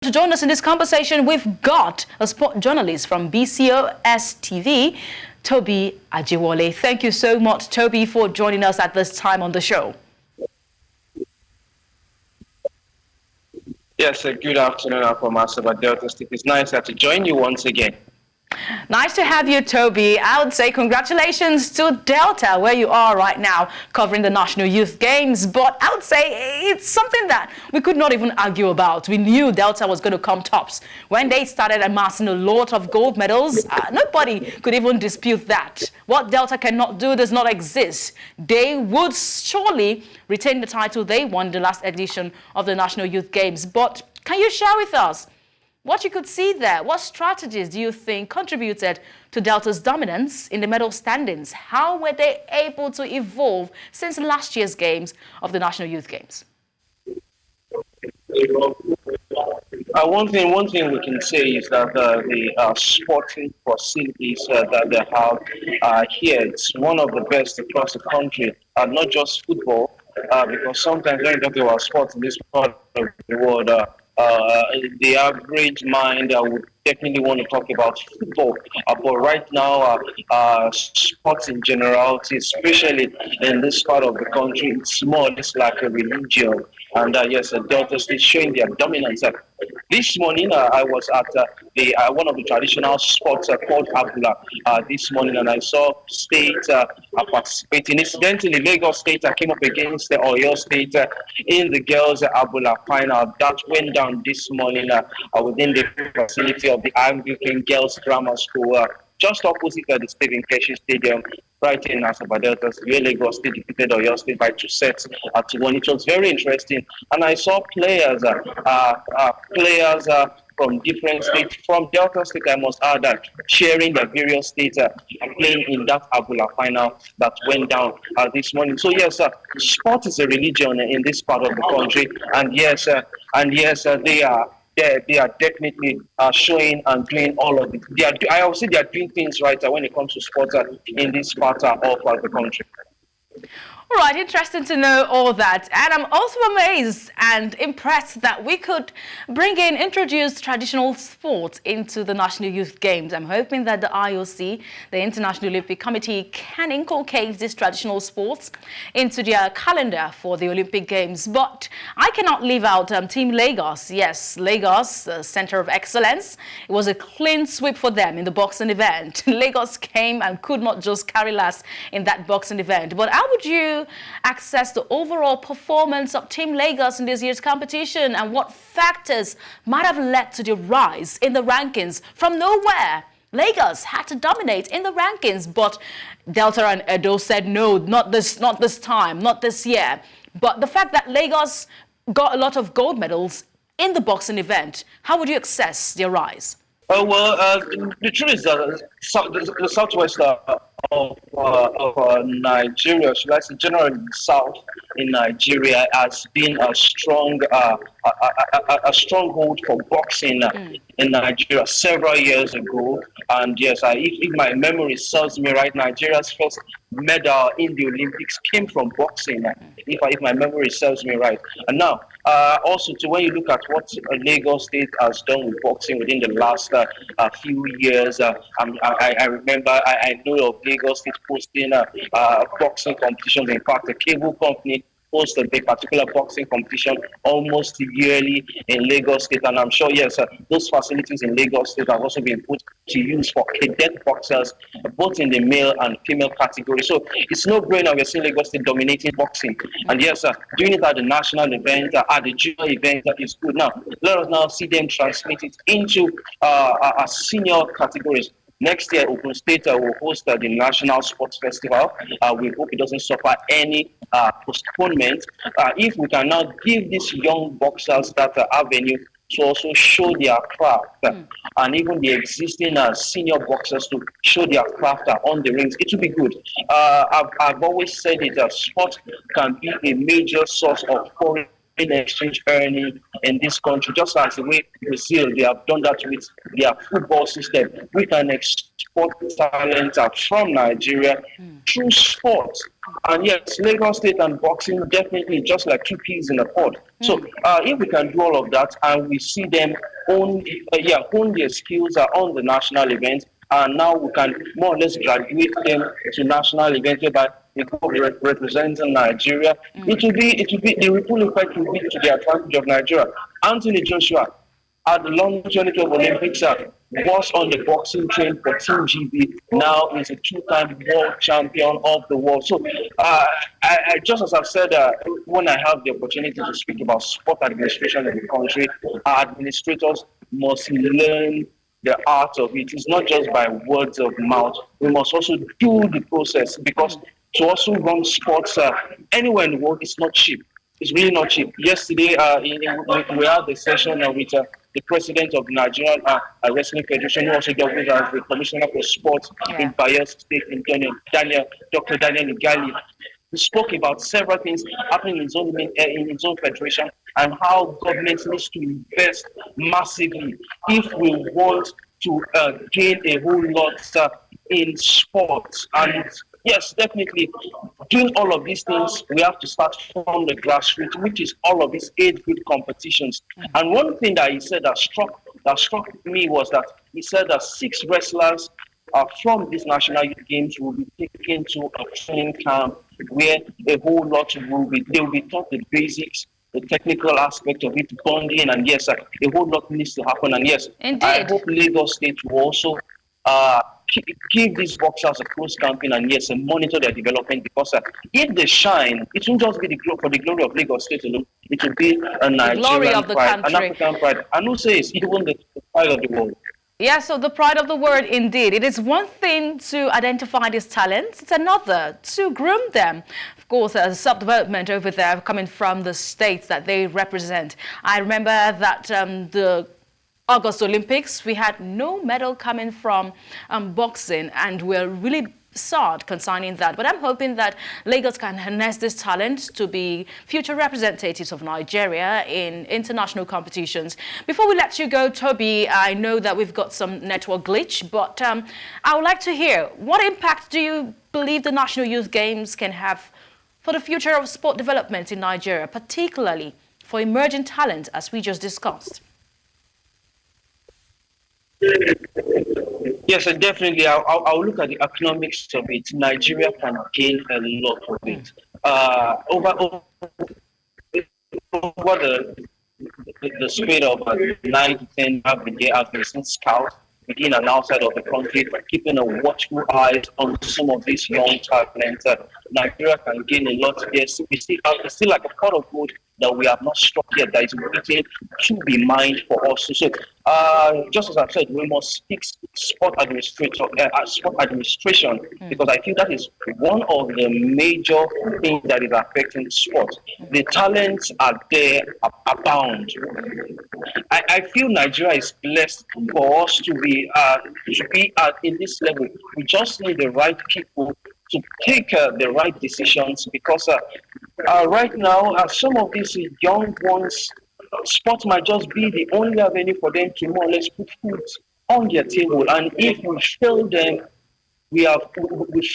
To join us in this conversation, we've got a sport journalist from BCOS TV, Toby Ajiwole. Thank you so much, Toby, for joining us at this time on the show. Yes, good afternoon from Asaba Delta State. It's nice to join you once again. Nice to have you, Toby. I would say congratulations to Delta, where you are right now, covering the National Youth Games. But I would say it's something that we could not even argue about. We knew Delta was going to come tops. When they started amassing a lot of gold medals, nobody could even dispute that. What Delta cannot do does not exist. They would surely retain the title they won the last edition of the National Youth Games. But can you share with us what you could see there? What strategies do you think contributed to Delta's dominance in the medal standings? How were they able to evolve since last year's games of the National Youth Games? One thing we can say is that the sporting facilities that they have here, it's one of the best across the country, not just football, because sometimes when you talk about sports in this part of the world, the average mind would definitely want to talk about football. But right now, sports in generality, especially in this part of the country, it's more or less like a religion. And yes, Delta State showing their dominance. This morning, I was at one of the traditional sports called Abula this morning, and I saw State participating. Incidentally, Lagos State came up against the Oyo State in the girls' Abula final. That went down this morning within the facility of the Anglican Girls Grammar School, just opposite the Stephen Keshi Stadium, right in Asaba Delta, where Lagos State defeated Oyo State by 2 sets to 1. It was very interesting, and I saw players from different states, from Delta State, I must add, that cheering the various states playing in that Abula final that went down this morning. So yes, sport is a religion in this part of the country, and yes, they are definitely showing and doing all of it. I would say they are doing things right when it comes to sports in this part of the country. All right, interesting to know all that. And I'm also amazed and impressed that we could introduce traditional sports into the National Youth Games. I'm hoping that the IOC, the International Olympic Committee, can inculcate these traditional sports into their calendar for the Olympic Games. But I cannot leave out Team Lagos. Yes, Lagos, the Center of Excellence. It was a clean sweep for them in the boxing event. Lagos came and could not just carry last in that boxing event. But how would you access the overall performance of Team Lagos in this year's competition, and what factors might have led to the rise in the rankings from nowhere? Lagos had to dominate in the rankings, but Delta and Edo said no, not this time, not this year. But the fact that Lagos got a lot of gold medals in the boxing event, how would you assess their rise? The truth is that the southwest of Nigeria, should I say generally the south in Nigeria, has been a stronghold for boxing in Nigeria several years ago. And yes, if my memory serves me right, Nigeria's first medal in the Olympics came from boxing, if my memory serves me right. And now, also, when you look at what Lagos State has done with boxing within the last few years, I remember, I know of Lagos State posting boxing competitions. In fact, a cable company hosted a particular boxing competition almost yearly in Lagos State, and I'm sure, yes, those facilities in Lagos State have also been put to use for cadet boxers, both in the male and female category. So it's no brainer we're seeing Lagos State dominating boxing, and yes, doing it at the national event, at the junior event, is good. Now, let us now see them translate it into senior categories. Next year, Ogun State will host the National Sports Festival. We hope it doesn't suffer any postponement. If we can now give these young boxers that avenue to also show their craft, and even the existing senior boxers to show their craft on the rings, it will be good. I've always said it, sport can be a major source of foreign exchange earning in this country, just as the way Brazil, they have done that with their football system. We can export talent from Nigeria through sport. And yes, Lagos State and boxing definitely just like two peas in a pod. So if we can do all of that and we see them hone their skills on the national event, and now we can more or less graduate them to national events whereby they go representing Nigeria. It will be the ripple effect will be to the advantage of Nigeria. Anthony Joshua at the London 2012 Olympics was on the boxing train for Team GB. Now is a two-time world champion of the world. So, I just as I've said, when I have the opportunity to speak about sport administration in the country, our administrators must learn the art of it. It's not just by words of mouth. We must also do the process, because to also run sports anywhere in the world is not cheap. It's really not cheap. Yesterday, we had the session with the president of the Nigerian Wrestling Federation, who also dealt with as the commissioner for sports in Bayelsa State, in Dr. Daniel Igali. He spoke about several things happening in his own federation, and how government needs to invest massively if we want to gain a whole lot in sports. And yes, definitely, doing all of these things, we have to start from the grassroots, which is all of these age-group competitions. And one thing that he said that struck me was that he said that 6 wrestlers from these national youth games will be taken to a training camp where a whole lot they will be taught the basics, the technical aspect of it, bonding, and yes, a whole lot needs to happen. And yes, Indeed. I hope Lagos State will also give these boxers a close campaign, and yes, and monitor their development, because if they shine, it won't just be for the glory of Lagos State alone. It will be a Nigerian pride, an African pride, and who says even the pride of the world. Yeah, so the pride of the world, indeed. It is one thing to identify these talents. It's another to groom them. Of course, self-development over there coming from the states that they represent. I remember that the August Olympics, we had no medal coming from boxing, and we're really sad concerning that. But I'm hoping that Lagos can harness this talent to be future representatives of Nigeria in international competitions. Before we let you go, Toby, I know that we've got some network glitch, but I would like to hear, what impact do you believe the National Youth Games can have for the future of sport development in Nigeria, particularly for emerging talent, as we just discussed? Yes, and definitely, I'll look at the economics of it. Nigeria can gain a lot of it. Over the span of 9 to 10 every day, I've been seeing scouts within and outside of the country, keeping a watchful eye on some of these young talents. Nigeria can gain a lot. Yes, we still like a pot of gold that we have not struck yet, that is waiting to be mined for us. So, just as I've said, we must speak sport administration, because I feel that is one of the major things that is affecting sport. The talents are there, abound. I feel Nigeria is blessed for us to be in this level. We just need the right people to take the right decisions, because right now, some of these young ones, sport might just be the only avenue for them to more or less put food on their table. And if we fail them, we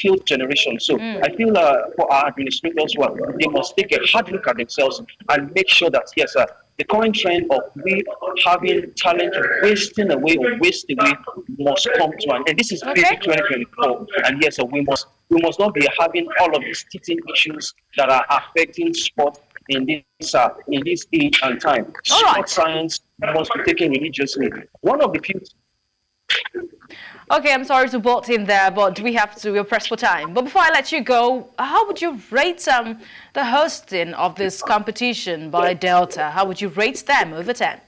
failed generations. So I feel for our administrators, well, they must take a hard look at themselves and make sure that, yes, the current trend of we having talent wasting away must come to an end. This is basic 2024, and yes, we must not be having all of these teething issues that are affecting sport in this age and time. Sport science must be taken religiously. One of the few. Okay, I'm sorry to butt in there, but we're pressed for time. But before I let you go, how would you rate the hosting of this competition by Delta? How would you rate them over 10?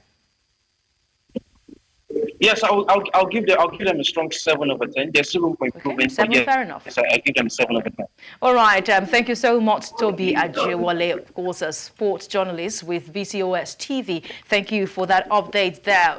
Yes, I'll give them a strong 7 over 10. There's still room for improvement. Okay, 7, fair enough. Yes, I give them 7 over 10. All right, thank you so much, Toby Ajewale, of course, a sports journalist with VCOS TV. Thank you for that update there.